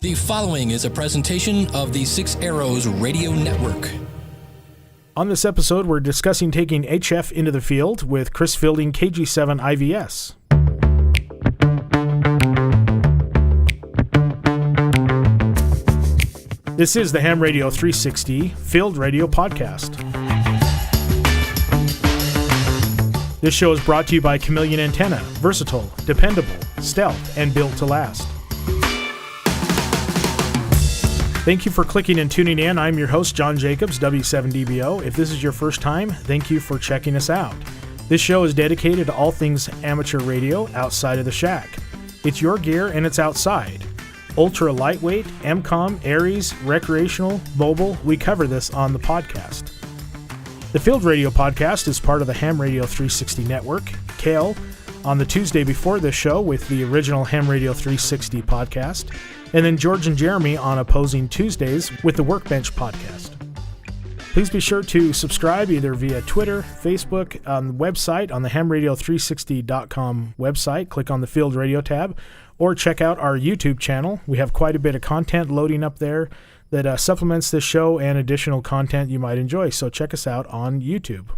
The following is a presentation of the Six Arrows Radio Network. On this episode, we're discussing taking HF into the field with Chris Fielding, KG7 IVS. This is the Ham Radio 360 Field Radio Podcast. This show is brought to you by Chameleon Antenna, versatile, dependable, stealth, and built to last. Thank you for clicking and tuning in. I'm your host, John Jacobs, W7DBO. If this is your first time, thank you for checking us out. This show is dedicated to all things amateur radio outside of the shack. It's your gear and it's outside. Ultra lightweight, MCOM, Aries, recreational, mobile, we cover this on the podcast. The Field Radio Podcast is part of the Ham Radio 360 network. Kale on the Tuesday before this show with the original Ham Radio 360 podcast. And then George and Jeremy on opposing Tuesdays with the Workbench podcast. Please be sure to subscribe either via Twitter, Facebook, on the website, on the hamradio360.com website. Click on the Field Radio tab, or check out our YouTube channel. We have quite a bit of content loading up there that supplements this show and additional content you might enjoy. So check us out on YouTube.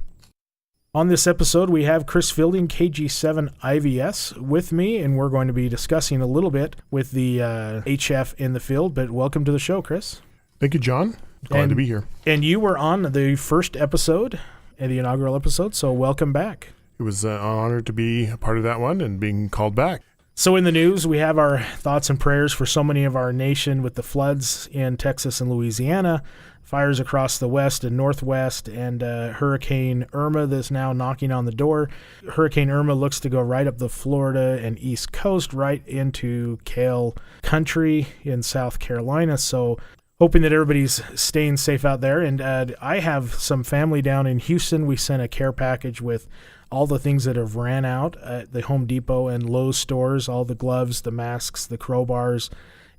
On this episode, we have Chris Fielding, KG7 IVS, with me, and we're going to be discussing a little bit with the HF in the field. But welcome to the show, Chris. Thank you, John. Glad to be here. And you were on the first episode, the inaugural episode, so welcome back. It was an honor to be a part of that one and being called back. So in the news, we have our thoughts and prayers for so many of our nation with the floods in Texas and Louisiana, fires across the west and northwest, and Hurricane Irma that's now knocking on the door. Hurricane Irma looks to go right up the Florida and East Coast, right into Kale country in South Carolina. So hoping that everybody's staying safe out there. And I have some family down in Houston. We sent a care package with all the things that have ran out at the Home Depot and Lowe's stores, all the gloves, the masks, the crowbars.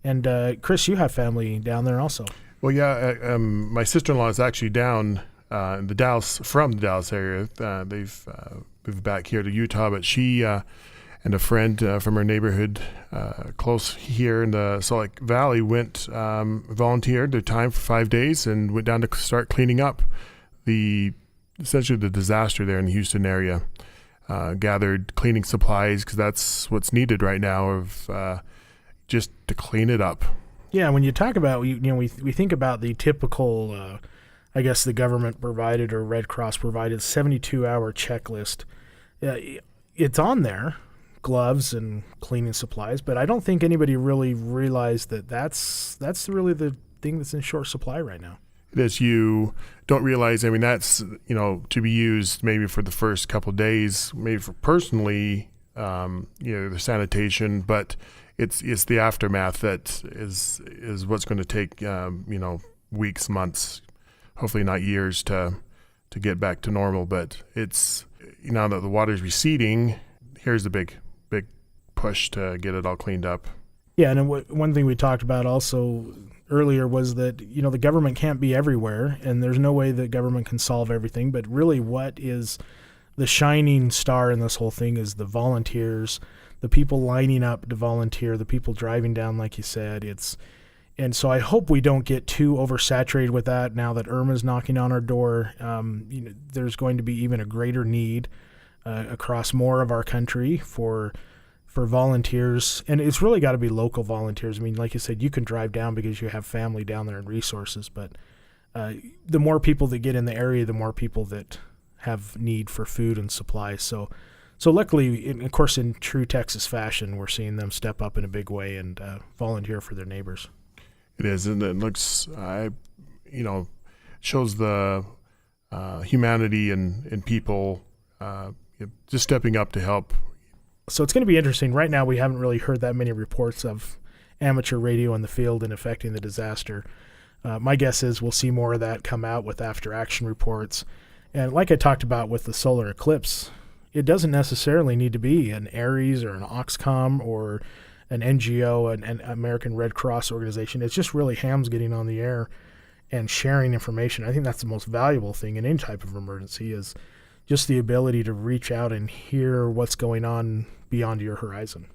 And Chris, you have family down there also. Well, yeah, my sister-in-law is actually down in the Dallas, from the Dallas area. They've moved back here to Utah, but she and a friend from her neighborhood close here in the Salt Lake Valley volunteered their time for 5 days and went down to start cleaning up essentially the disaster there in the Houston area. Gathered cleaning supplies because that's what's needed right now, of just to clean it up. Yeah, when you talk about, we think about the typical, I guess the government provided or Red Cross provided 72-hour checklist. It's on there, gloves and cleaning supplies, but I don't think anybody really realized that that's really the thing that's in short supply right now. It is. You don't realize, I mean, that's, to be used maybe for the first couple of days, maybe for personally, the sanitation, but it's the aftermath that is what's going to take, weeks, months, hopefully not years to get back to normal. But it's, now that the water's receding, here's the big push to get it all cleaned up. Yeah, and one thing we talked about also earlier was that, the government can't be everywhere, and there's no way the government can solve everything. But really what is the shining star in this whole thing is the volunteers, the people lining up to volunteer, the people driving down, like you said. And so I hope we don't get too oversaturated with that now that Irma's knocking on our door. There's going to be even a greater need across more of our country for volunteers. And it's really got to be local volunteers. I mean, like you said, you can drive down because you have family down there and resources. But the more people that get in the area, the more people that have need for food and supplies. So luckily, of course, in true Texas fashion, we're seeing them step up in a big way and volunteer for their neighbors. It is, and it looks, shows the humanity and people just stepping up to help. So it's going to be interesting. Right now, we haven't really heard that many reports of amateur radio in the field and affecting the disaster. My guess is we'll see more of that come out with after-action reports. And like I talked about with the solar eclipse, it doesn't necessarily need to be an Aries or an Oxcom or an NGO, an American Red Cross organization. It's just really hams getting on the air and sharing information. I think that's the most valuable thing in any type of emergency, is just the ability to reach out and hear what's going on beyond your horizon.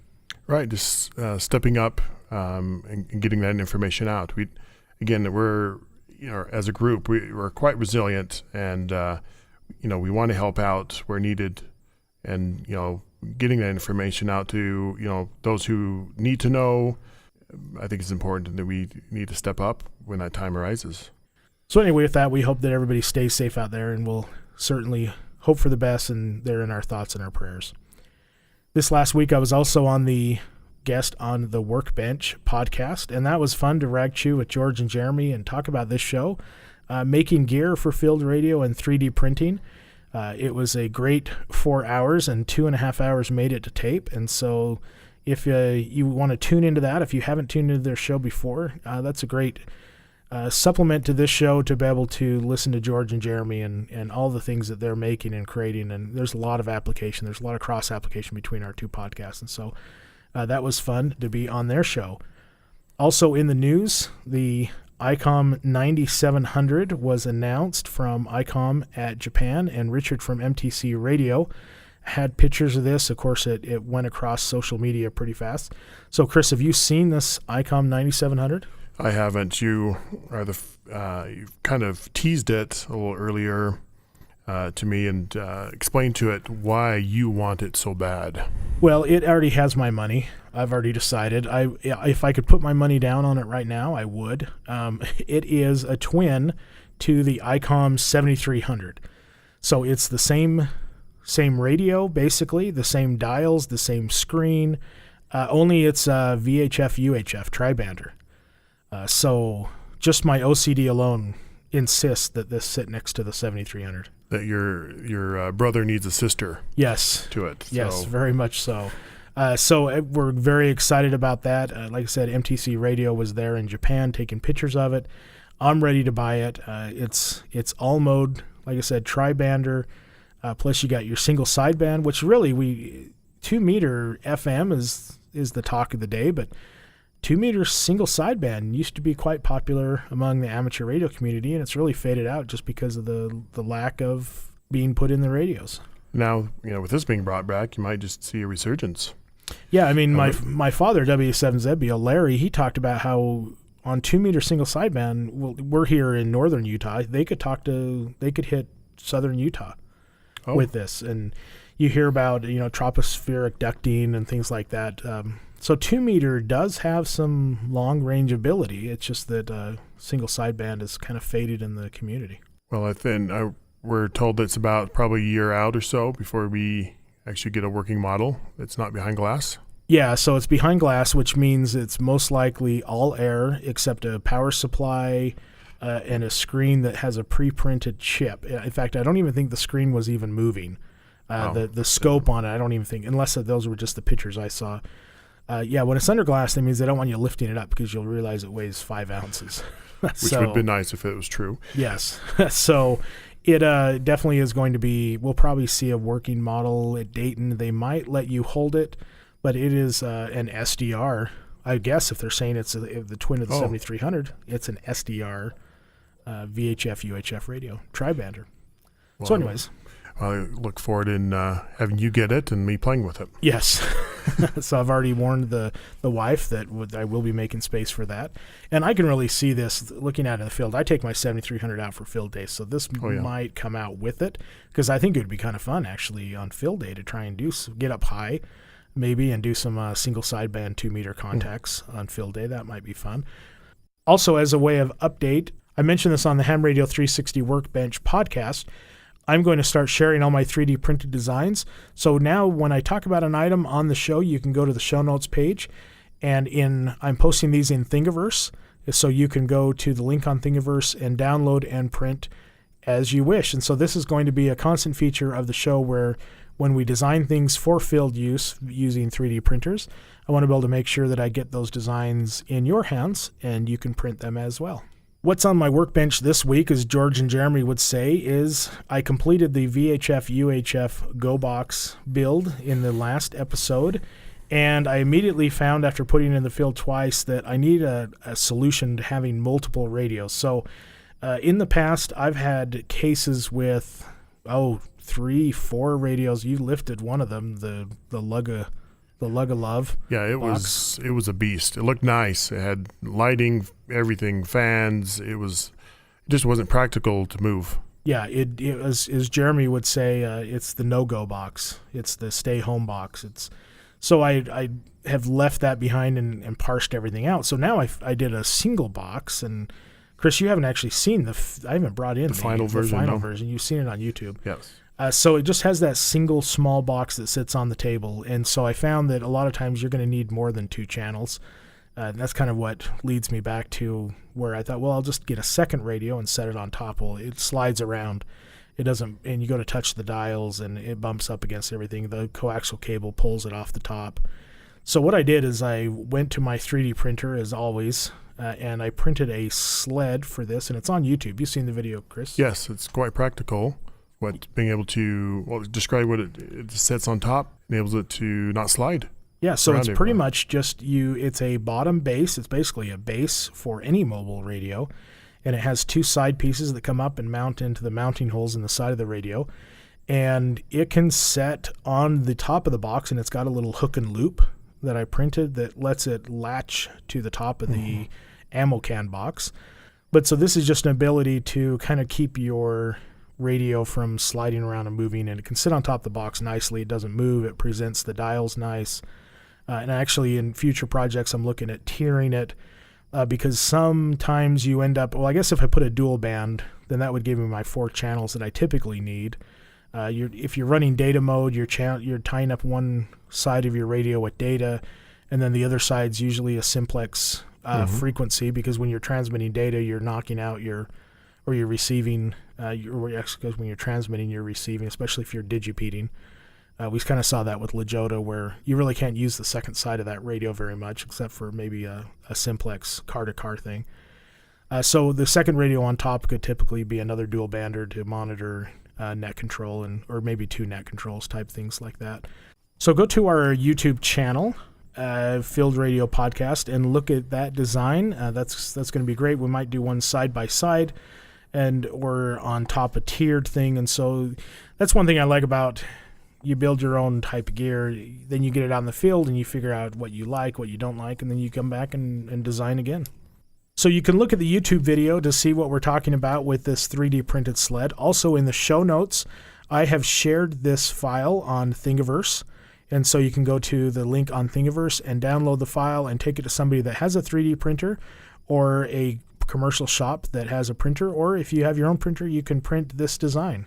Right, just stepping up and getting that information out. We're as a group we're quite resilient, and we want to help out where needed, and getting that information out to those who need to know. I think it's important that we need to step up when that time arises. So anyway, with that, we hope that everybody stays safe out there, and we'll certainly hope for the best, and they're in our thoughts and our prayers. This last week, I was also on the guest on the Workbench podcast, and that was fun to rag chew with George and Jeremy and talk about this show, making gear for field radio and 3D printing. It was a great 4 hours, and 2.5 hours made it to tape. And so if you want to tune into that, if you haven't tuned into their show before, that's a great supplement to this show to be able to listen to George and Jeremy and all the things that they're making and creating. And there's a lot of application. There's a lot of cross-application between our two podcasts. And so that was fun to be on their show. Also in the news, the ICOM 9700 was announced from ICOM at Japan, and Richard from MTC Radio had pictures of this. Of course, it went across social media pretty fast. So, Chris, have you seen this ICOM 9700? I haven't. You are you've kind of teased it a little earlier to me and explained to it why you want it so bad. Well, it already has my money. I've already decided. If I could put my money down on it right now, I would. It is a twin to the ICOM 7300. So it's the same radio, basically, the same dials, the same screen, only it's VHF, UHF, tri-bander. So just my OCD alone insists that this sit next to the 7300. That your brother needs a sister. Yes. To it. Yes, very much so. So we're very excited about that. Like I said, MTC Radio was there in Japan taking pictures of it. I'm ready to buy it. It's all mode, like I said, tri-bander. Plus you got your single sideband, which really 2 meter FM is the talk of the day, but 2 meter single sideband used to be quite popular among the amateur radio community, and it's really faded out just because of the lack of being put in the radios. Now, with this being brought back, you might just see a resurgence. Yeah, I mean, my father, W7ZBO, Larry, he talked about how on 2 meter single sideband, we're here in northern Utah, they could hit southern Utah with this, and you hear about tropospheric ducting and things like that. So 2 meter does have some long range ability. It's just that single sideband is kind of faded in the community. Well, we're told that it's about probably a year out or so before we actually get a working model that's not behind glass. Yeah, so it's behind glass, which means it's most likely all air except a power supply and a screen that has a pre-printed chip. In fact, I don't even think the screen was even moving. The scope on it, I don't even think, unless those were just the pictures I saw. When it's under glass, that means they don't want you lifting it up because you'll realize it weighs 5 ounces. Which would be nice if it was true. Yes. So it definitely is going to be, we'll probably see a working model at Dayton. They might let you hold it, but it is an SDR. I guess if they're saying it's the twin of the 7300, it's an SDR VHF, UHF radio, tri-bander. Well, so anyways. I look forward in having you get it and me playing with it. Yes. So I've already warned the wife that I will be making space for that. And I can really see this looking at it in the field. I take my 7300 out for field day, so this might come out with it because I think it would be kind of fun actually on field day to try and get up high maybe and do some single sideband 2 meter contacts on field day. That might be fun. Also, as a way of update, I mentioned this on the Ham Radio 360 Workbench podcast. I'm going to start sharing all my 3D printed designs. So now when I talk about an item on the show, you can go to the show notes page, and I'm posting these in Thingiverse. So you can go to the link on Thingiverse and download and print as you wish. And so this is going to be a constant feature of the show where when we design things for field use using 3D printers, I want to be able to make sure that I get those designs in your hands and you can print them as well. What's on my workbench this week, as George and Jeremy would say, is I completed the VHF UHF Go Box build in the last episode, and I immediately found after putting it in the field twice that I need a solution to having multiple radios. So in the past, I've had cases with 3, 4 radios. You lifted one of them, the the Lug of Love. Yeah, it box. was a beast. It looked nice. It had lighting, everything, fans. It just wasn't practical to move. Yeah, it was, as Jeremy would say, it's the no-go box. It's the stay-home box. So I have left that behind and parsed everything out. So now I did a single box. And Chris, you haven't actually seen I haven't brought in the final version. The final version. You've seen it on YouTube. Yes. So it just has that single small box that sits on the table. And so I found that a lot of times you're going to need more than 2 channels. And that's kind of what leads me back to where I thought, well, I'll just get a second radio and set it on top. Well, it slides around. It doesn't, and you go to touch the dials and it bumps up against everything. The coaxial cable pulls it off the top. So what I did is I went to my 3D printer, as always, and I printed a sled for this, and it's on YouTube. You've seen the video, Chris? Yes, it's quite practical. Being able to describe what it sets on top, enables it to not slide. Yeah, so it's pretty much just it's a bottom base. It's basically a base for any mobile radio, and it has 2 side pieces that come up and mount into the mounting holes in the side of the radio, and it can set on the top of the box, and it's got a little hook and loop that I printed that lets it latch to the top of the ammo can box. But so this is just an ability to kind of keep your radio from sliding around and moving, and it can sit on top of the box nicely. It doesn't move. It presents the dials nice. And actually, in future projects, I'm looking at tiering it because sometimes you end up, well, I guess if I put a dual band, then that would give me my 4 channels that I typically need. If you're running data mode, you're tying up one side of your radio with data, and then the other side's usually a simplex frequency, because when you're transmitting data, you're knocking out you're receiving, because when you're transmitting, you're receiving, especially if you're digipeating. We kind of saw that with Lajota, where you really can't use the second side of that radio very much, except for maybe a simplex car-to-car thing. So the second radio on top could typically be another dual bander to monitor net control, or maybe 2 net controls type things like that. So go to our YouTube channel, Field Radio Podcast, and look at that design. That's going to be great. We might do one side by side, and we're on top a tiered thing. And so that's one thing I like about. You build your own type of gear, then you get it out in the field and you figure out what you like, what you don't like, and then you come back and design again. So you can look at the YouTube video to see what we're talking about with this 3D printed sled. Also in the show notes, I have shared this file on Thingiverse, and so you can go to the link on Thingiverse and download the file and take it to somebody that has a 3D printer or a commercial shop that has a printer, or if you have your own printer, you can print this design.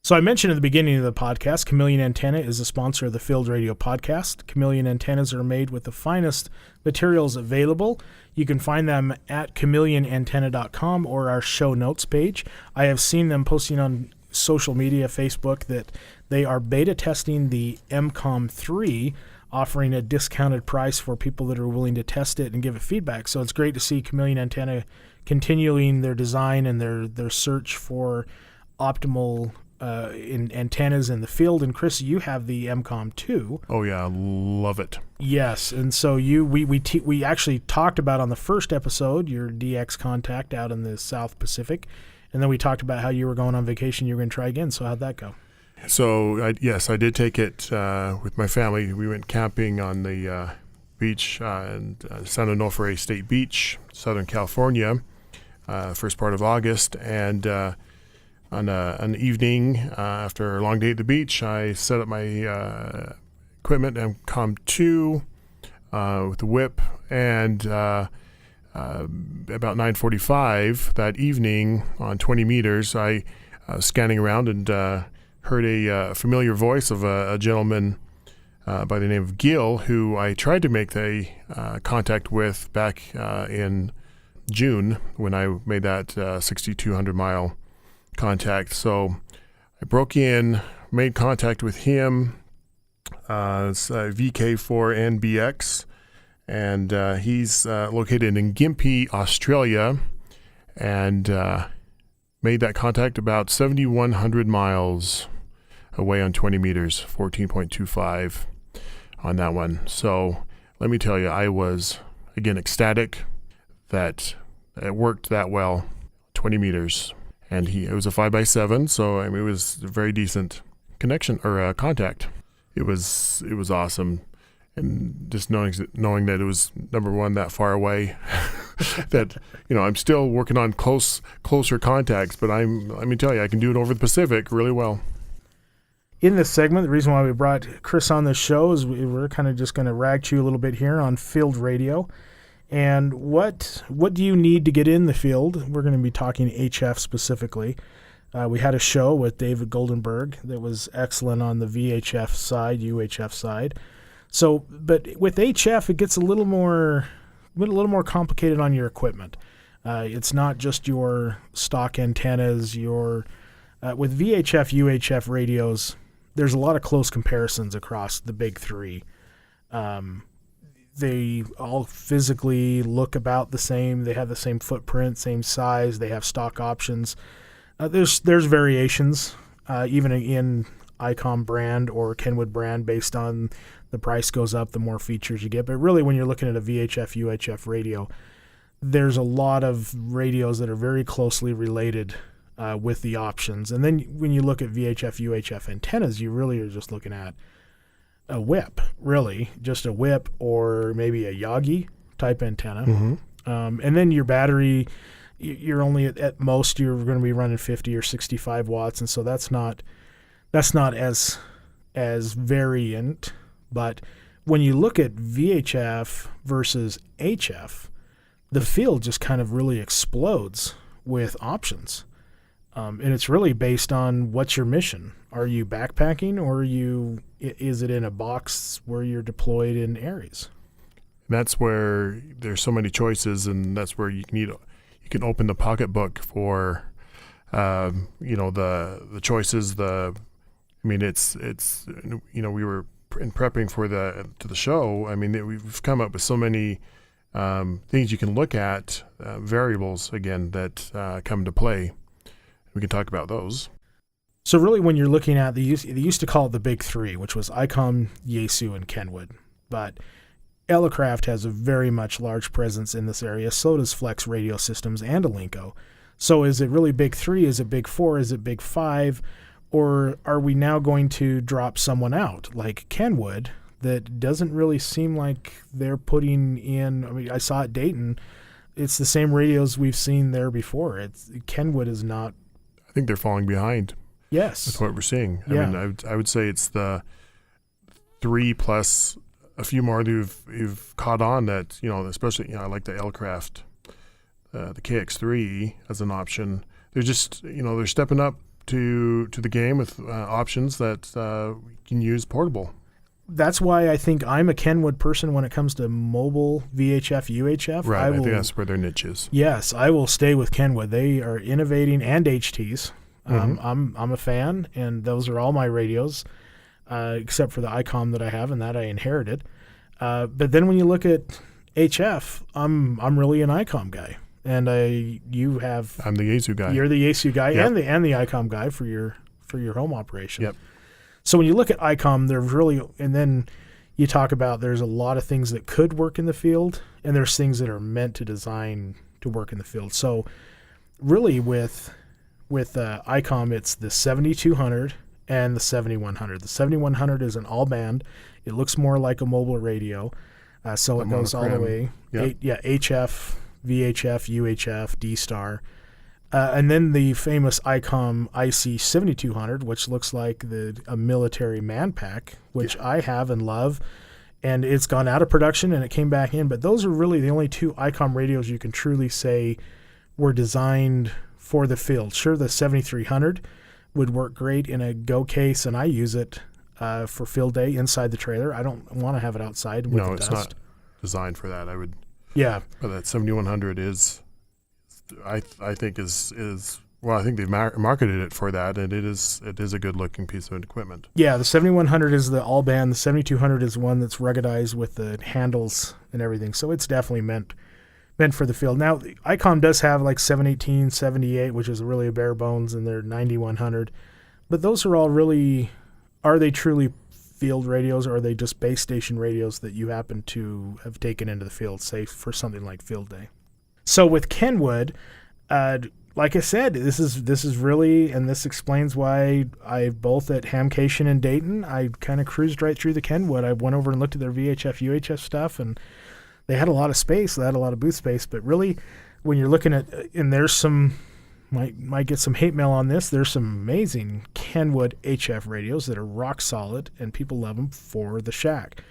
So I mentioned at the beginning of the podcast, Chameleon Antenna is a sponsor of the Field Radio Podcast. Chameleon antennas are made with the finest materials available. You can find them at chameleonantenna.com or our show notes page. I have seen them posting on social media, Facebook, that they are beta testing the MCOM 3, offering a discounted price for people that are willing to test it and give it feedback. So it's great to see Chameleon Antenna continuing their design and their search for optimal in antennas in the field. And Chris, you have the MCOM 2. Oh yeah, love it. Yes, and so we actually talked about on the first episode your DX contact out in the South Pacific, and then we talked about how you were going on vacation. You were going to try again. So how'd that go? So I did take it with my family. We went camping on the beach in San Onofre State Beach, Southern California, first part of August, and on an evening after a long day at the beach, I set up my equipment and COM 2 with the whip, and about 9:45 that evening on 20 meters, I was scanning around and heard a familiar voice of a gentleman by the name of Gil, who I tried to make the contact with back in June when I made that 6,200 mile contact. So I broke in, made contact with him. It's VK4NBX, and he's located in Gympie, Australia, and made that contact about 7,100 miles away on 20 meters, 14.25 on that one. So let me tell you, I was, again, ecstatic that it worked that well, 20 meters. And it was a 5x7, so I mean, it was a very decent connection or contact. It was awesome. and just knowing that it was, number one, that far away, that, I'm still working on closer contacts, but let me tell you, I can do it over the Pacific really well. In this segment, the reason why we brought Chris on the show is we're kind of just going to rag you a little bit here on field radio. And what do you need to get in the field? We're going to be talking HF specifically. We had a show with David Goldenberg that was excellent on the VHF side, UHF side. So, but with HF, it gets a little more complicated on your equipment. It's not just your stock antennas. With VHF, UHF radios, there's a lot of close comparisons across the big three. They all physically look about the same. They have the same footprint, same size. They have stock options. There's variations, even in ICOM brand or Kenwood brand, based on the price goes up, the more features you get. But really, when you're looking at a VHF, UHF radio, there's a lot of radios that are very closely related with the options. And then when you look at VHF, UHF antennas, you really are just looking at a whip, really, just a whip or maybe a Yagi type antenna. Mm-hmm. And then your battery, you're only at most you're going to be running 50 or 65 watts, and so that's not as variant. But when you look at VHF versus HF, the field just kind of really explodes with options. And it's really based on what's your mission. Are you backpacking, or is it in a box where you're deployed in areas? That's where there's so many choices, and that's where you can open the pocketbook for the choices. It's we were in prepping for the show. I mean, we've come up with so many things you can look at, variables again that come into play. We can talk about those. So really, when you're looking at they used to call it the big three, which was ICOM, Yaesu, and Kenwood. But Elecraft has a very much large presence in this area. So does Flex Radio Systems and Alinco. So is it really big three? Is it big four? Is it big five? Or are we now going to drop someone out like Kenwood that doesn't really seem like they're putting in? I mean, I saw at Dayton. It's the same radios we've seen there before. Kenwood is not. I think they're falling behind. Yes. With what we're seeing. Yeah. I mean, I would say it's the 3 plus a few more that you've caught on that, especially, I like the Elecraft, the KX3 as an option. They're just, they're stepping up to the game with options that you can use portable. That's why I think I'm a Kenwood person when it comes to mobile VHF, UHF. Right, I think that's where their niche is. Yes, I will stay with Kenwood. They are innovating, and HTs. I'm a fan, and those are all my radios, except for the ICOM that I have and that I inherited. But then when you look at HF, I'm really an ICOM guy, and I'm the Yaesu guy. You're the Yaesu guy, yep. and the ICOM guy for your home operation. Yep. So when you look at ICOM, there's really, and then you talk about there's a lot of things that could work in the field, and there's things that are meant to design to work in the field. So really with ICOM, it's the 7200 and the 7100. The 7100 is an all band. It looks more like a mobile radio, so it goes all the way. Yep. HF, VHF, UHF, D-Star. And then the famous ICOM IC 7200, which looks like a military man pack, which I have and love. And it's gone out of production and it came back in. But those are really the only two ICOM radios you can truly say were designed for the field. Sure, the 7300 would work great in a Go case, and I use it for field day inside the trailer. I don't want to have it outside with the dust. No, it's not designed for that. But that 7100 is... I think is well. I think they've marketed it for that, and it is a good looking piece of equipment. Yeah, the 7100 is the all band. The 7200 is one that's ruggedized with the handles and everything. So it's definitely meant for the field. Now, ICOM does have like 718, 78, which is really a bare bones, and they're 9100. But those are all really, are they truly field radios, or are they just base station radios that you happen to have taken into the field, say for something like field day? So with Kenwood, like I said, this is really, and this explains why I both at Hamcation and Dayton, I kind of cruised right through the Kenwood. I went over and looked at their VHF, UHF stuff, and they had a lot of space. They had a lot of booth space. But really, when you're looking at, and there's some, might get some hate mail on this, there's some amazing Kenwood HF radios that are rock solid, and people love them for the shack.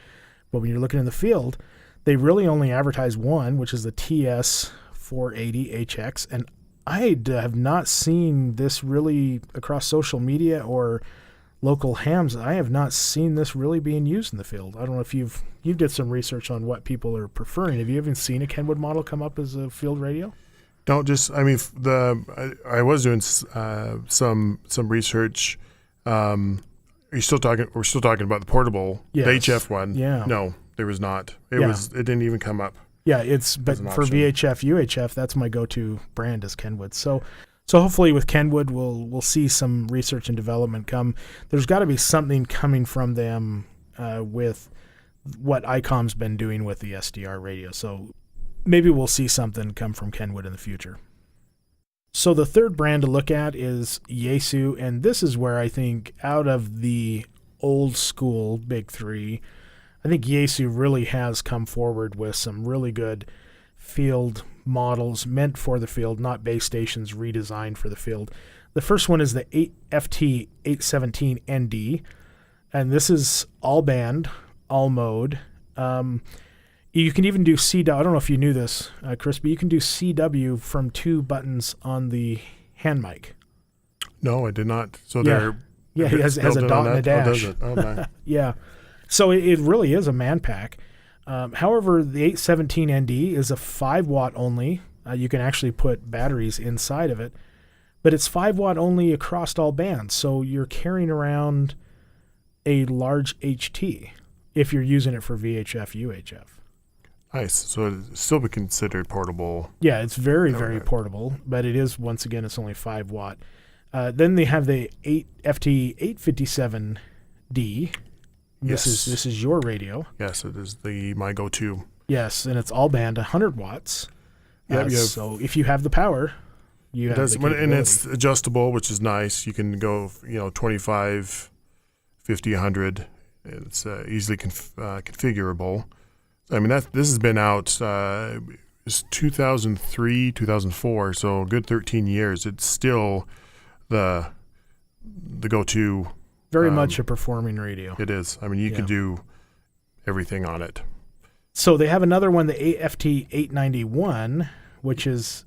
But when you're looking in the field, they really only advertise one, which is the TS 480HX, and I have not seen this really across social media or local hams. I have not seen this really being used in the field. I don't know if you did some research on what people are preferring. Have you even seen a Kenwood model come up as a field radio? Don't just. I mean, I was doing some research. Are you still talking? We're still talking about the portable, yes. the HF one. Yeah. No, there was not. It didn't even come up. Yeah, but for option. VHF, UHF, that's my go-to brand is Kenwood. So hopefully with Kenwood, we'll see some research and development come. There's got to be something coming from them with what ICOM's been doing with the SDR radio. So maybe we'll see something come from Kenwood in the future. So the third brand to look at is Yaesu, and this is where I think out of the old school big three, I think Yaesu really has come forward with some really good field models meant for the field, not base stations redesigned for the field. The first one is the FT817ND, and this is all band, all mode. You can even do CW. I don't know if you knew this, Chris, but you can do CW from 2 buttons on the hand mic. No, I did not. So it has a dot and a dash. Oh, does it? Oh, my. Yeah. So it really is a man pack. However, the 817ND is a 5-watt only. You can actually put batteries inside of it, but it's 5-watt only across all bands. So you're carrying around a large HT if you're using it for VHF, UHF. Nice. So it still be considered portable. Yeah, it's very, very portable, but it is, once again, it's only 5-watt. Then they have the FT857D. Yes. This is your radio. Yes, it is my go-to. Yes, and it's all band, 100 watts. Yeah, so if you have the power, you have the capability. And it's adjustable, which is nice. You can go, 25, 50, 100. It's easily configurable. I mean, this has been out it's 2003, 2004, so a good 13 years. It's still the go-to. Very much a performing radio. It is. I mean, you can do everything on it. So they have another one, the FT891, which is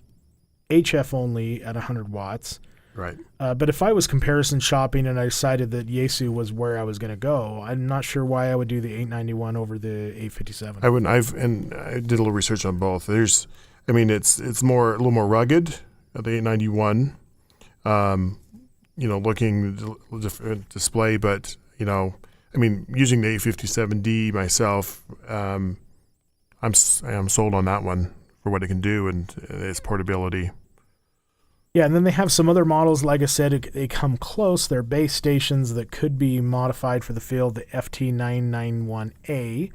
HF only at 100 watts. Right. But if I was comparison shopping and I decided that Yaesu was where I was going to go, I'm not sure why I would do the 891 over the 857. I wouldn't. I did a little research on both. It's a little more rugged, the 891. Looking different display, but using the 857D myself, I'm sold on that one for what it can do and its portability. Yeah, and then they have some other models. Like I said, they come close. They're base stations that could be modified for the field. The FT991A,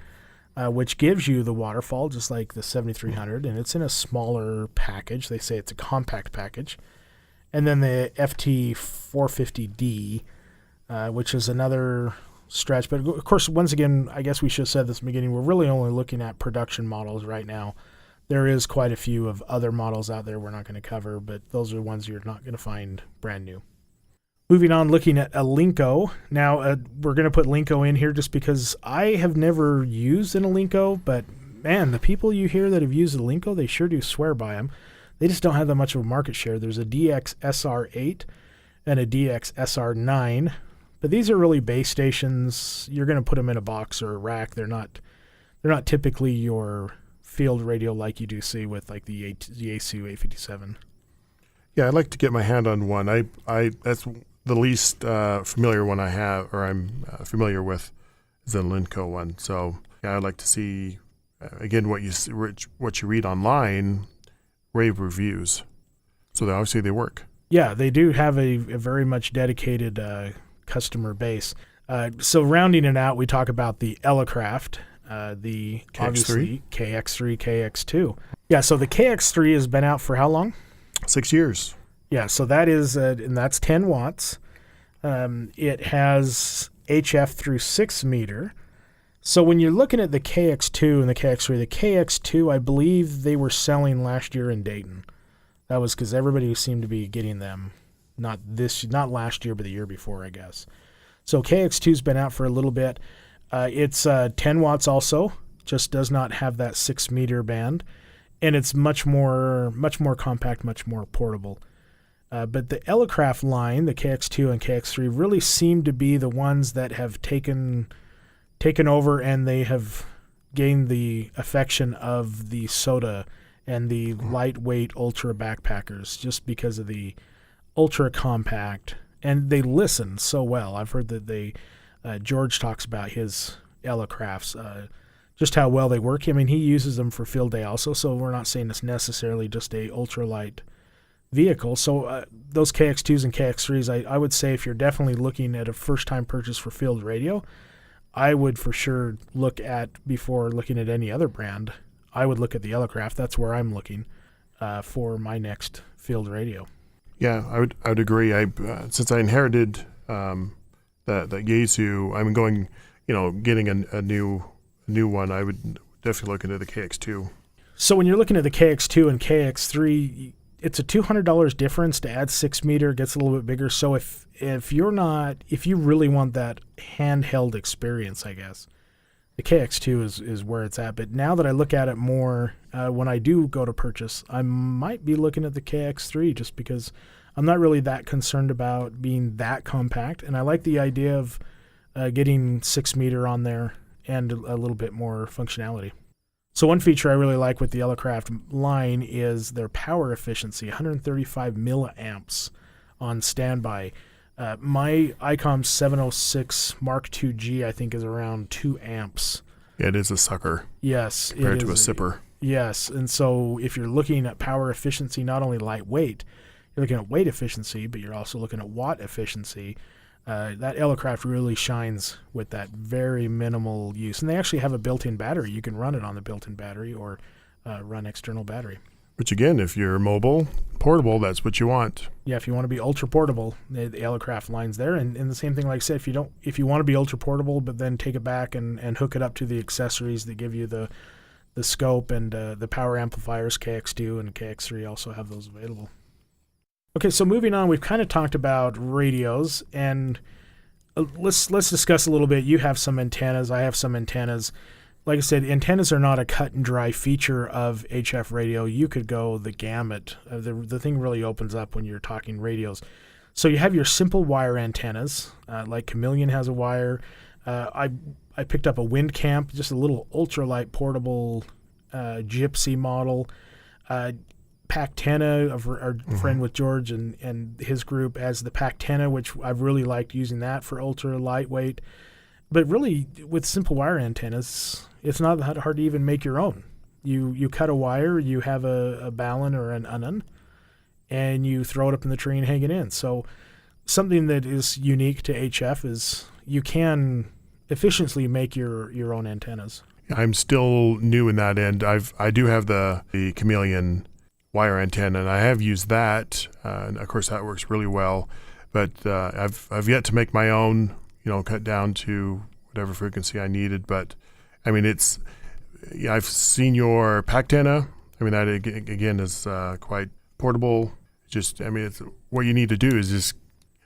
which gives you the waterfall, just like the 7300, and it's in a smaller package. They say it's a compact package. And then the FT450D, which is another stretch. But, of course, once again, I guess we should have said this in the beginning, we're really only looking at production models right now. There is quite a few of other models out there we're not going to cover, but those are the ones you're not going to find brand new. Moving on, looking at a Linko. Now, we're going to put Linko in here just because I have never used an Linko, but, man, the people you hear that have used a Linko, they sure do swear by them. They just don't have that much of a market share. There's a DX-SR8 and a DX-SR9, but these are really base stations. You're going to put them in a box or a rack. They're not typically your field radio like you do see with like the Yaesu 857. Yeah, I'd like to get my hand on one. I that's the least familiar one I have, or I'm familiar with, is the Linko one. So yeah, I'd like to see again what you read online, rave reviews. So obviously they work. Yeah, they do have a very much dedicated customer base. So rounding it out, we talk about the Elecraft. The KX3? obviously KX3, KX2. Yeah, so the KX3 has been out for how long? 6 years. Yeah, so that is, and that's 10 watts. It has HF through 6 meter. So when you're looking at the KX2 and the KX3, the KX2, I believe they were selling last year in Dayton. That was because everybody seemed to be getting them, not last year, but the year before, I guess. So KX2's been out for a little bit. It's 10 watts also, just does not have that 6 meter band, and it's much more compact, much more portable. But the Elecraft line, the KX2 and KX3, really seem to be the ones that have taken over, and they have gained the affection of the soda and the lightweight ultra backpackers just because of the ultra compact, and they listen so well. I've heard that George talks about his Elecrafts, just how well they work. I mean, he uses them for field day also, so we're not saying it's necessarily just a ultralight vehicle. So those KX2s and KX3s, I would say if you're definitely looking at a first-time purchase for field radio, I would for sure look at, before looking at any other brand, I would look at the Elecraft. That's where I'm looking for my next field radio. Yeah, I would agree. Since I inherited the Yaesu, I'm going, getting a new one. I would definitely look into the KX2. So when you're looking at the KX2 and KX3, it's a $200 difference to add 6 meter, gets a little bit bigger. So if you really want that handheld experience, I guess, the KX2 is where it's at. But now that I look at it more, when I do go to purchase, I might be looking at the KX3 just because I'm not really that concerned about being that compact. And I like the idea of getting 6 meter on there and a little bit more functionality. So one feature I really like with the Elecraft line is their power efficiency, 135 milliamps on standby. My ICOM 706 Mark II-G, I think, is around 2 amps. Yeah, it is a sucker. Yes. Compared to a sipper. Yes, and so if you're looking at power efficiency, not only lightweight, you're looking at weight efficiency, but you're also looking at watt efficiency. That Elecraft really shines with that very minimal use. And they actually have a built-in battery. You can run it on the built-in battery or run external battery. Which, again, if you're mobile, portable, that's what you want. Yeah, if you want to be ultra-portable, the Elecraft line's there. And the same thing, like I said, if you want to be ultra-portable but then take it back and hook it up to the accessories that give you the scope and the power amplifiers, KX2 and KX3 also have those available. Okay, so moving on, we've kind of talked about radios, and let's discuss a little bit. You have some antennas, I have some antennas. Like I said, antennas are not a cut and dry feature of HF radio. You could go the gamut. The thing really opens up when you're talking radios. So you have your simple wire antennas, like Chameleon has a wire. I picked up a Wind Camp, just a little ultralight portable Gypsy model. Pactenna, our friend with George and his group, as the Pactenna, which I've really liked using that for ultra lightweight. But really, with simple wire antennas, it's not that hard to even make your own. You cut a wire, you have a balun or an unun, and you throw it up in the tree and hang it in. So something that is unique to HF is you can efficiently make your own antennas. I'm still new in that end. I do have the Chameleon wire antenna, and I have used that, and of course that works really well. But I've yet to make my own, cut down to whatever frequency I needed. But I mean, I've seen your Pactenna. I mean, that again is quite portable. Just, it's what you need to do is just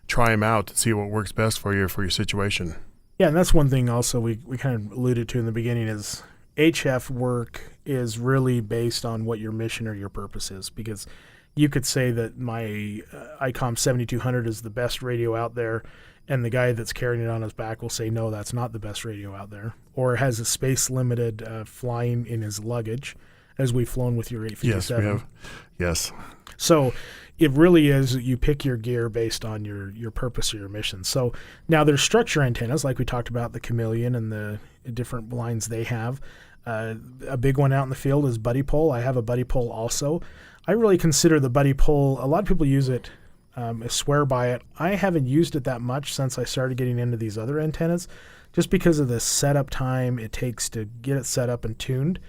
try them out to see what works best for your situation. Yeah, and that's one thing also we kind of alluded to in the beginning is HF work is really based on what your mission or your purpose is, because you could say that my ICOM 7200 is the best radio out there, and the guy that's carrying it on his back will say, no, that's not the best radio out there, or has a space-limited flying in his luggage, as we've flown with your 857. Yes, we have. Yes. So it really is, you pick your gear based on your purpose or your mission. So now there's structure antennas, like we talked about, the Chameleon and the different lines they have. A big one out in the field is Buddy Pole. I have a Buddy Pole also. I really consider the Buddy Pole, a lot of people use it, swear by it. I haven't used it that much since I started getting into these other antennas, just because of the setup time it takes to get it set up and tuned.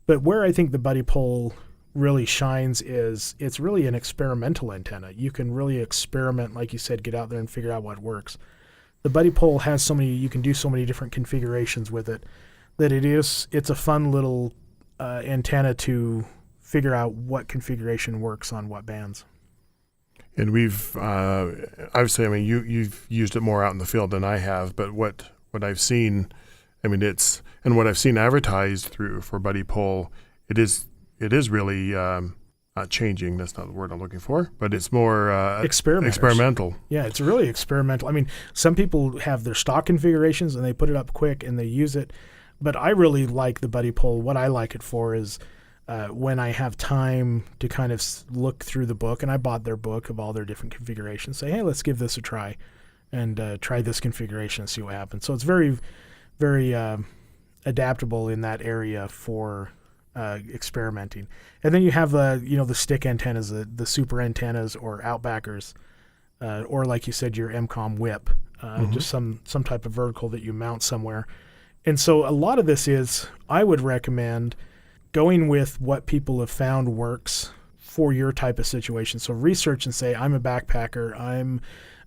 But where I think the Buddy Pole really shines is it's really an experimental antenna. You can really experiment, like you said, get out there and figure out what works. The Buddy Pole has you can do so many different configurations with it that it's a fun little antenna to figure out what configuration works on what bands. And we've obviously, I mean, you've used it more out in the field than I have, but what I've seen, I mean, and what I've seen advertised for Buddy Pole, it is really not changing. That's not the word I'm looking for, but it's more experimental. Yeah, it's really experimental. I mean, some people have their stock configurations and they put it up quick and they use it, but I really like the Buddy Pole. What I like it for is when I have time to kind of look through the book, and I bought their book of all their different configurations, say, hey, let's give this a try and try this configuration and see what happens. So it's very, very adaptable in that area for experimenting. And then you have the stick antennas, the super antennas or outbackers, or like you said, your MCOM whip, just some type of vertical that you mount somewhere. And so a lot of this I would recommend going with what people have found works for your type of situation. So research and say, I'm a backpacker, I'm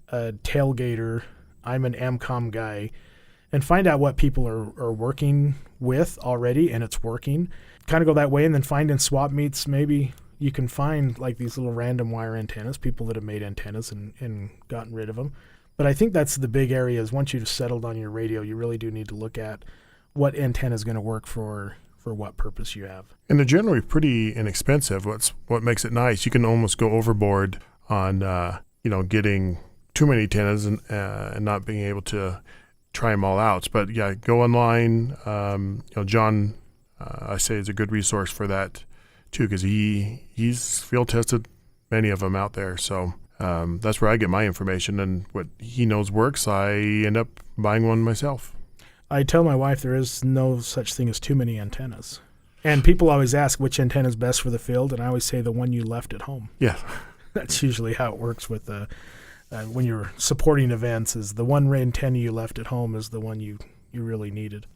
a tailgater, I'm an MCOM guy, and find out what people are working with already and it's working. Kind of go that way, and then find in swap meets, maybe you can find like these little random wire antennas, people that have made antennas and gotten rid of them. But I think that's the big area is once you've settled on your radio, you really do need to look at what antenna is going to work for what purpose you have. And they're generally pretty inexpensive. What makes it nice, you can almost go overboard on getting too many antennas and not being able to try them all out. But yeah, go online. John, I say, is a good resource for that too, because he's field tested many of them out there. So that's where I get my information, and what he knows works, I end up buying one myself. I tell my wife there is no such thing as too many antennas. And people always ask which antenna is best for the field, and I always say the one you left at home. Yeah. That's usually how it works with when you're supporting events, is the one antenna you left at home is the one you really needed.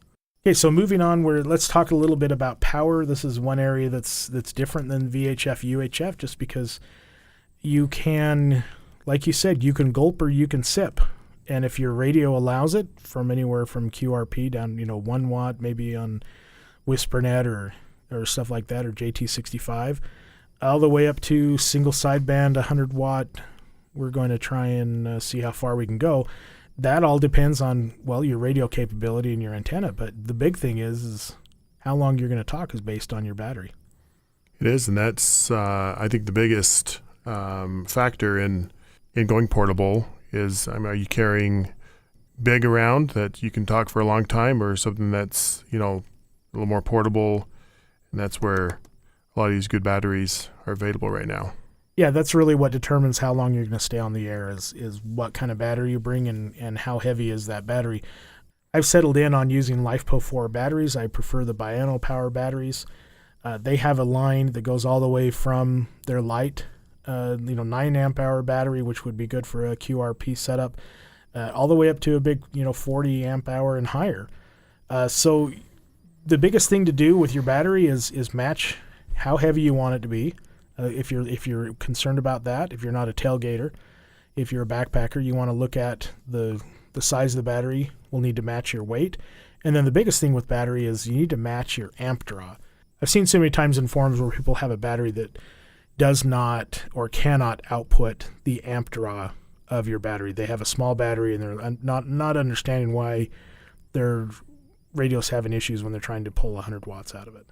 Okay, so moving on, let's talk a little bit about power. This is one area that's different than VHF, UHF, just because you can, like you said, you can gulp or you can sip. And if your radio allows it, from anywhere from QRP down, 1 watt, maybe on WhisperNet or stuff like that, or JT65, all the way up to single sideband 100 watt. We're going to try and see how far we can go. That all depends on, your radio capability and your antenna. But the big thing is how long you're going to talk is based on your battery. It is, and that's, I think, the biggest factor in going portable is, are you carrying big around that you can talk for a long time, or something that's, a little more portable? And that's where a lot of these good batteries are available right now. Yeah, that's really what determines how long you're going to stay on the air is what kind of battery you bring and how heavy is that battery. I've settled in on using LifePo 4 batteries. I prefer the Biano Power batteries. They have a line that goes all the way from their light, 9 amp hour battery, which would be good for a QRP setup, all the way up to a big, 40 amp hour and higher. So the biggest thing to do with your battery is match how heavy you want it to be. If you're concerned about that, if you're not a tailgater, if you're a backpacker, you want to look at the size of the battery will need to match your weight. And then the biggest thing with battery is you need to match your amp draw. I've seen so many times in forums where people have a battery that does not or cannot output the amp draw of your battery. They have a small battery and they're not understanding why their radios having issues when they're trying to pull 100 watts out of it.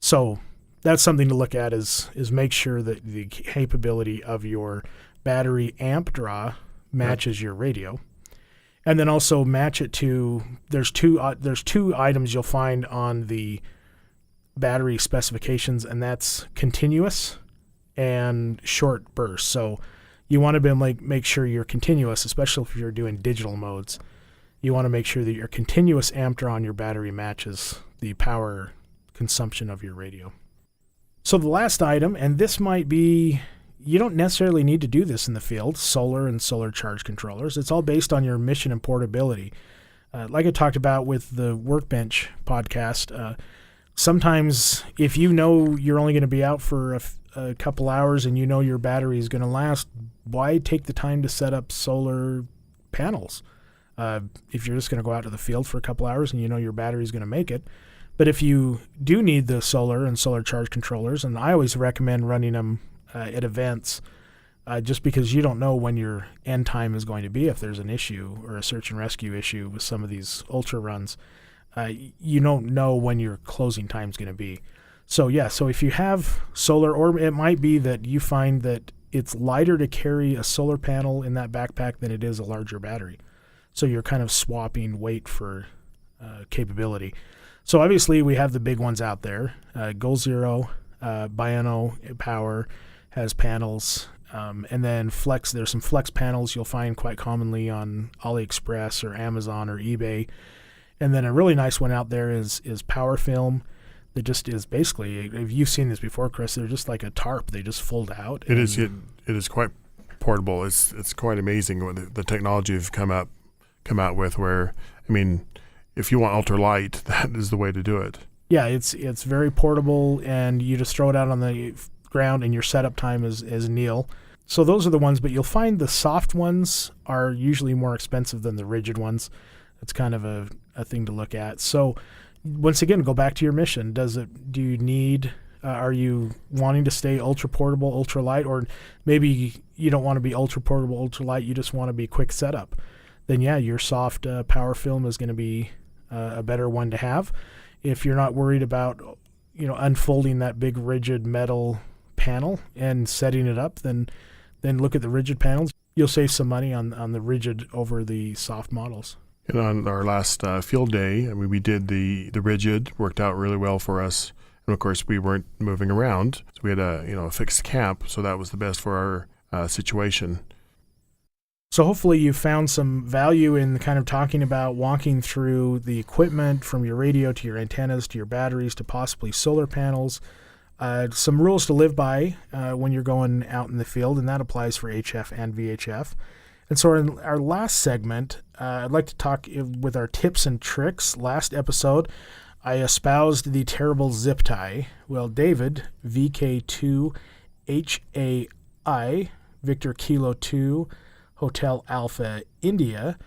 So that's something to look at is make sure that the capability of your battery amp draw matches your radio. And then also match it to, there's two items you'll find on the battery specifications, and that's continuous and short bursts. So you want to make sure you're continuous, especially if you're doing digital modes. You want to make sure that your continuous amp draw on your battery matches the power consumption of your radio. So the last item, and this might be, you don't necessarily need to do this in the field, solar and solar charge controllers. It's all based on your mission and portability. Like I talked about with the Workbench podcast, sometimes if you know you're only going to be out for a couple hours and you know your battery is going to last, why take the time to set up solar panels? If you're just going to go out to the field for a couple hours and you know your battery is going to make it. But if you do need the solar and solar charge controllers, and I always recommend running them at events, just because you don't know when your end time is going to be. If there's an issue or a search and rescue issue with some of these ultra runs, you don't know when your closing time is going to be. So if you have solar, or it might be that you find that it's lighter to carry a solar panel in that backpack than it is a larger battery. So you're kind of swapping weight for capability. So obviously we have the big ones out there. Goal Zero, Biano Power has panels. And then Flex, there's some Flex panels you'll find quite commonly on AliExpress or Amazon or eBay. And then a really nice one out there is Power Film. That just is basically, if you've seen this before, Chris, they're just like a tarp. They just fold out. It is quite portable. It's quite amazing what the technology have come out with. Where, I mean, if you want ultralight, that is the way to do it. Yeah, it's very portable, and you just throw it out on the ground, and your setup time is nil. So those are the ones, but you'll find the soft ones are usually more expensive than the rigid ones. It's kind of a thing to look at. So once again, go back to your mission. Do you need, are you wanting to stay ultra portable, ultra light, or maybe you don't want to be ultra portable, ultra light, you just want to be quick setup? Then yeah, your soft Power Film is going to be a better one to have. If you're not worried about, unfolding that big rigid metal panel and setting it up, then look at the rigid panels. You'll save some money on the rigid over the soft models. And on our last field day, I mean, we did the rigid, worked out really well for us. And of course, we weren't moving around, so we had a fixed camp, so that was the best for our situation. So hopefully you found some value in kind of talking about walking through the equipment from your radio to your antennas to your batteries to possibly solar panels. Some rules to live by when you're going out in the field, and that applies for HF and VHF. And so in our last segment, I'd like to talk with our tips and tricks. Last episode, I espoused the terrible zip tie. Well, David, VK2HAI, Victor Kilo 2, Hotel Alpha India,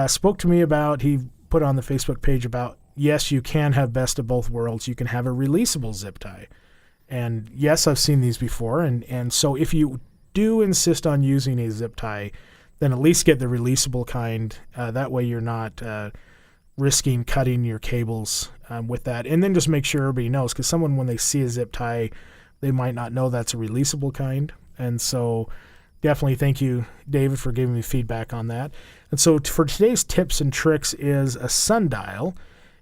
spoke to me about, he put on the Facebook page about, yes, you can have best of both worlds. You can have a releasable zip tie. And yes, I've seen these before. And so if you do insist on using a zip tie, then at least get the releasable kind. That way you're not risking cutting your cables with that. And then just make sure everybody knows, because someone, when they see a zip tie, they might not know that's a releasable kind. And so definitely thank you, David, for giving me feedback on that. And so for today's tips and tricks is a sundial.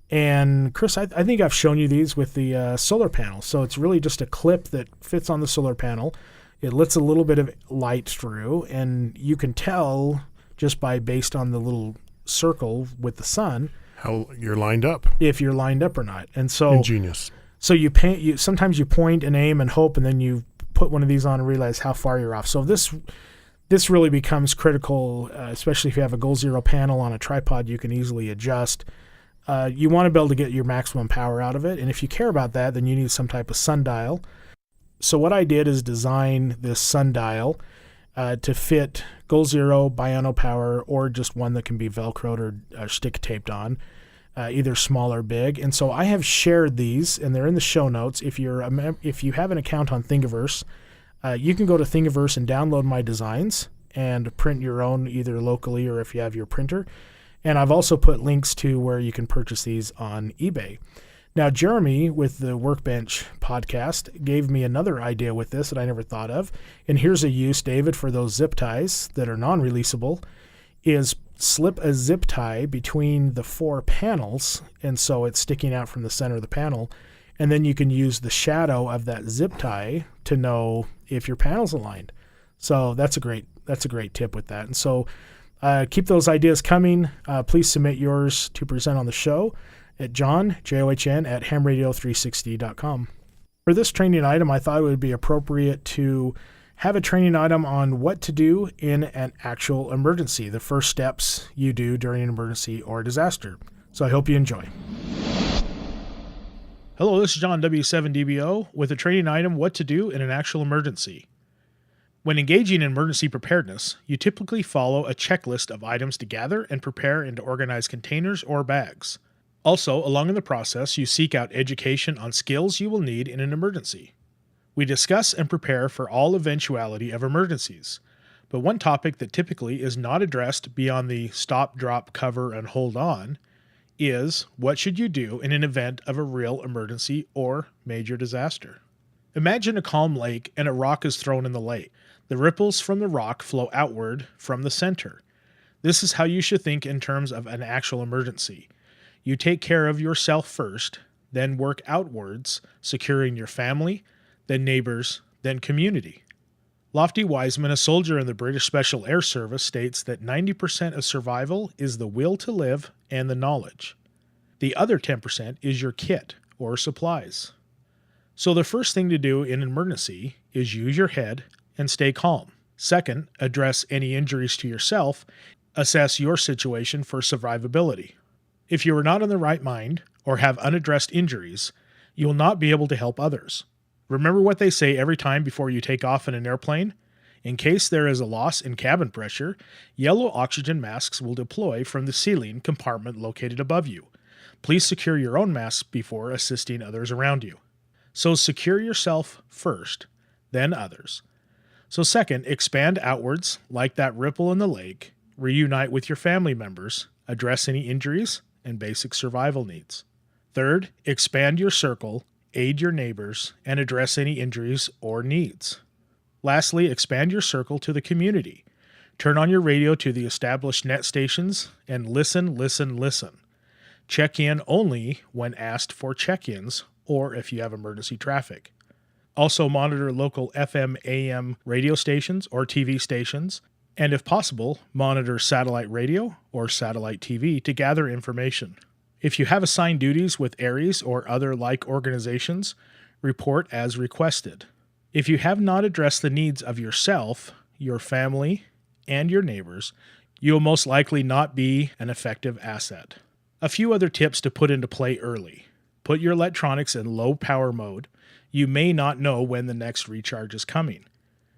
And Chris, I think I've shown you these with the solar panel. So it's really just a clip that fits on the solar panel. It lets a little bit of light through, and you can tell just based on the little circle with the sun how you're lined up, if you're lined up or not. And so ingenious. So sometimes you point and aim and hope, and then you put one of these on and realize how far you're off. So this really becomes critical, especially if you have a Goal Zero panel on a tripod you can easily adjust. You want to be able to get your maximum power out of it, and if you care about that, then you need some type of sundial. So what I did is design this sundial to fit Goal Zero, Biano Power, or just one that can be Velcroed or stick taped on, either small or big. And so I have shared these, and they're in the show notes. If you have an account on Thingiverse, you can go to Thingiverse and download my designs and print your own, either locally or if you have your printer. And I've also put links to where you can purchase these on eBay. Now, Jeremy with the Workbench podcast gave me another idea with this that I never thought of. And here's a use, David, for those zip ties that are non-releasable, is slip a zip tie between the four panels, and so it's sticking out from the center of the panel. And then you can use the shadow of that zip tie to know if your panel's aligned. So that's a great tip with that. And so keep those ideas coming. Please submit yours to present on the show at John, John, at hamradio360.com. For this training item, I thought it would be appropriate to have a training item on what to do in an actual emergency, the first steps you do during an emergency or disaster. So I hope you enjoy. Hello, this is John W7DBO with a training item, what to do in an actual emergency. When engaging in emergency preparedness, you typically follow a checklist of items to gather and prepare into organized containers or bags. Also, along in the process, you seek out education on skills you will need in an emergency. We discuss and prepare for all eventuality of emergencies, but one topic that typically is not addressed beyond the stop, drop, cover, and hold on is what should you do in an event of a real emergency or major disaster. Imagine a calm lake and a rock is thrown in the lake. The ripples from the rock flow outward from the center. This is how you should think in terms of an actual emergency. You take care of yourself first, then work outwards, securing your family, then neighbors, then community. Lofty Wiseman, a soldier in the British Special Air Service, states that 90% of survival is the will to live and the knowledge. The other 10% is your kit or supplies. So the first thing to do in an emergency is use your head and stay calm. Second, address any injuries to yourself. Assess your situation for survivability. If you are not in the right mind or have unaddressed injuries, you will not be able to help others. Remember what they say every time before you take off in an airplane? In case there is a loss in cabin pressure, yellow oxygen masks will deploy from the ceiling compartment located above you. Please secure your own mask before assisting others around you. So secure yourself first, then others. So second, expand outwards like that ripple in the lake, reunite with your family members, address any injuries and basic survival needs. Third, expand your circle, aid your neighbors, and address any injuries or needs. Lastly, expand your circle to the community. Turn on your radio to the established net stations and listen. Check in only when asked for check-ins or if you have emergency traffic. Also monitor local FM, AM radio stations or TV stations, and if possible, monitor satellite radio or satellite TV to gather information. If you have assigned duties with ARIES or other like organizations, report as requested. If you have not addressed the needs of yourself, your family, and your neighbors, you will most likely not be an effective asset. A few other tips to put into play early. Put your electronics in low power mode. You may not know when the next recharge is coming.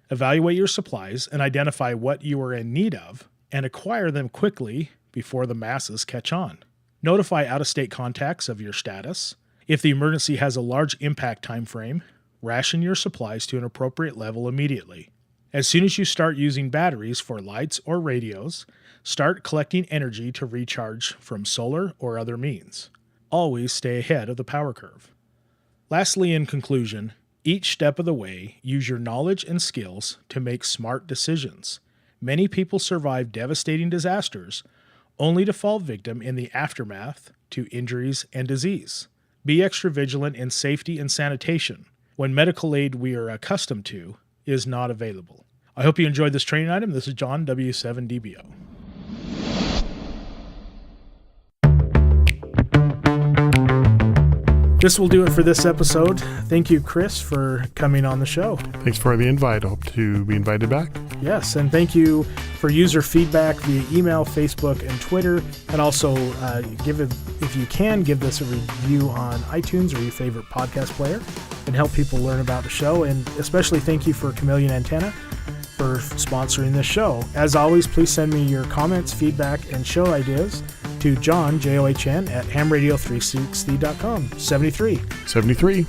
Evaluate your supplies and identify what you are in need of and acquire them quickly before the masses catch on. Notify out-of-state contacts of your status. If the emergency has a large impact time frame, ration your supplies to an appropriate level immediately. As soon as you start using batteries for lights or radios, start collecting energy to recharge from solar or other means. Always stay ahead of the power curve. Lastly, in conclusion, each step of the way, use your knowledge and skills to make smart decisions. Many people survive devastating disasters only to fall victim in the aftermath to injuries and disease. Be extra vigilant in safety and sanitation when medical aid we are accustomed to is not available. I hope you enjoyed this training item. This is John W7DBO. This will do it for this episode. Thank you, Chris, for coming on the show. Thanks for the invite. I hope to be invited back. Yes, and thank you for user feedback via email, Facebook, and Twitter. And also, if you can, give this a review on iTunes or your favorite podcast player and help people learn about the show. And especially thank you for Chameleon Antenna for sponsoring this show. As always, please send me your comments, feedback, and show ideas to John, John, at hamradio360.com. 73.